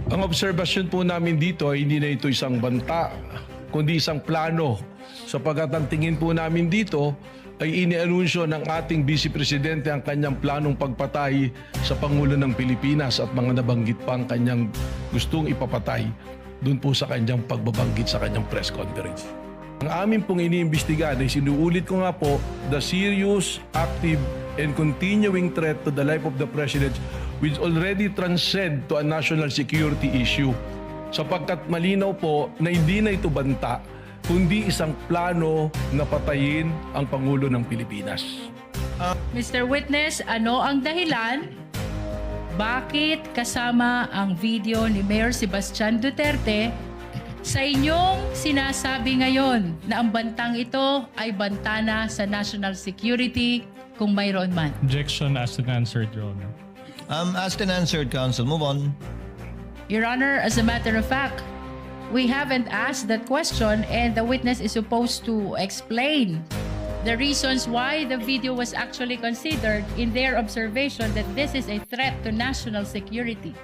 Ang obserbasyon po namin dito ay hindi na ito isang banta, kundi isang plano. Sapagkat ang tingin po namin dito ay inianunsyo ng ating Vice Presidente ang kanyang planong pagpatay sa Pangulo ng Pilipinas at mga nabanggit pa ang kanyang gustong ipapatay doon po sa kanyang pagbabanggit sa kanyang press conference. Ang amin pong iniimbestigahan ay sinuulit ko nga po, the serious, active, and continuing threat to the life of the President which already transcend to a national security issue. Sapagkat malinaw po na hindi na ito banta, kundi isang plano na patayin ang Pangulo ng Pilipinas. Mr. Witness, ano ang dahilan? Bakit kasama ang video ni Mayor Sebastian Duterte sa inyong sinasabi ngayon na ang bantang ito ay banta na sa national security kung mayroon man? Objection asked and answered, Your Honor. Asked and answered, counsel. Move on. Your Honor, as a matter of fact, we haven't asked that question and the witness is supposed to explain the reasons why the video was actually considered in their observation that this is a threat to national security.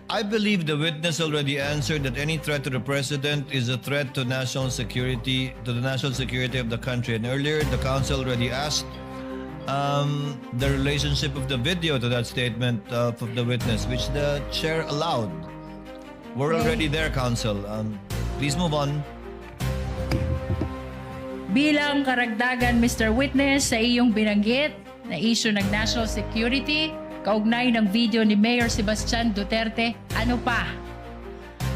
I believe the witness already answered that any threat to the president is a threat to national security, to the national security of the country. And earlier, the counsel already asked the relationship of the video to that statement of the witness, which the chair allowed. We're already there, counsel. Please move on. Bilang karagdagan, Mr. Witness, sa iyong binanggit na issue ng national security, kaugnay ng video ni Mayor Sebastian Duterte, ano pa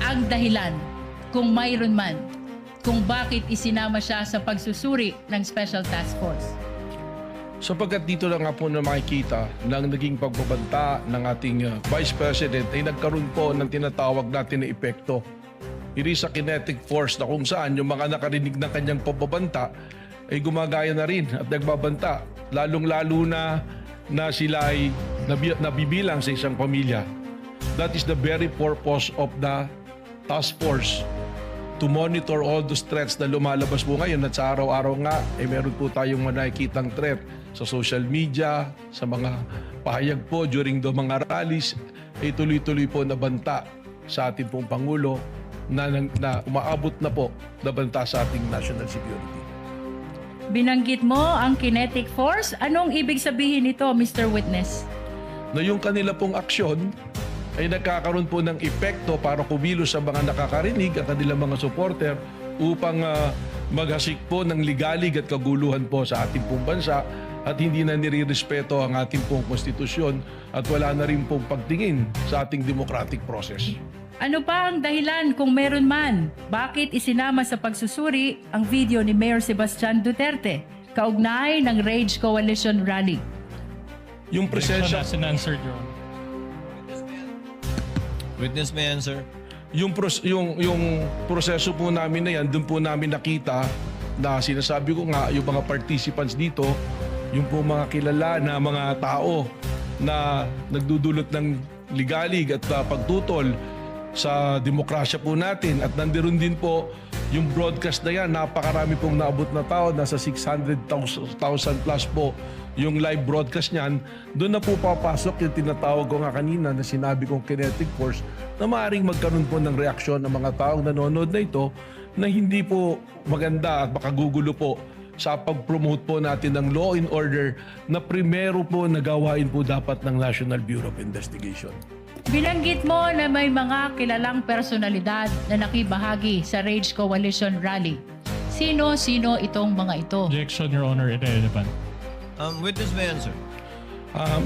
ang dahilan, kung mayroon man, kung bakit isinama siya sa pagsusuri ng Special Task Force? Sapagkat dito lang nga po na makikita ng naging pagbabanta ng ating Vice President ay nagkaroon po ng tinatawag natin na epekto. It is a kinetic force na kung saan yung mga nakarinig ng kanyang pagbabanta ay gumagaya na rin at nagbabanta. Lalong-lalo na sila ay nabibilang sa isang pamilya. That is the very purpose of the task force, to monitor all those threats na lumalabas po ngayon at sa araw-araw nga ay meron po tayong nakikitang threat sa social media, sa mga pahayag po during the mga rallies, ay tuloy-tuloy po na banta sa ating pong Pangulo na umaabot na po na banta sa ating national security. Binanggit mo ang kinetic force. Anong ibig sabihin nito, Mr. Witness? Na yung kanila pong aksyon ay nagkakaroon po ng epekto para kumilos sa mga nakakarinig at kanilang mga supporter upang maghasik po ng ligalig at kaguluhan po sa ating pong bansa at hindi na nire-respeto ang ating pong konstitusyon at wala na rin pong pagtingin sa ating democratic process. Ano pa ang dahilan kung meron man? Bakit isinama sa pagsusuri ang video ni Mayor Sebastian Duterte kaugnay ng Rage Coalition Rally? Yung Objection presensya, asked and answered, Your Honor. Witness may answer. yung proseso po namin na yan, doon po namin nakita na sinasabi ko nga, yung mga participants dito, yung po mga kilala na mga tao na nagdudulot ng ligalig at pagtutol sa demokrasya po natin. At nandiron din po yung broadcast na yan, napakarami pong naabot na tao, nasa 600,000 plus po yung live broadcast niyan. Doon na po papasok yung tinatawag ko nga kanina na sinabi kong kinetic force na maaaring magkaroon po ng reaksyon ng mga taong nanonood na ito na hindi po maganda at makagugulo po sa pag-promote po natin ng law and order na primero po nagawain po dapat ng National Bureau of Investigation. Binanggit mo na may mga kilalang personalidad na nakibahagi sa Rage Coalition Rally. Sino-sino itong mga ito? Objection, Your Honor, irrelevant. Witness may answer.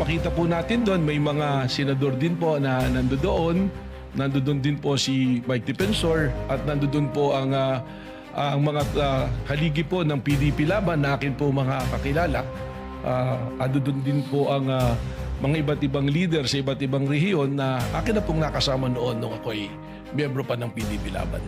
Makita po natin doon, may mga senador din po na nandoon. Nandoon din po si Mike Defensor at nandoon po ang mga haligi po ng PDP laban na akin po mga kakilala. Nandoon din po ang mga iba't ibang leader sa iba't ibang rehiyon na akin na pong nakasama noon nung ako'y miyembro pa ng PDP laban.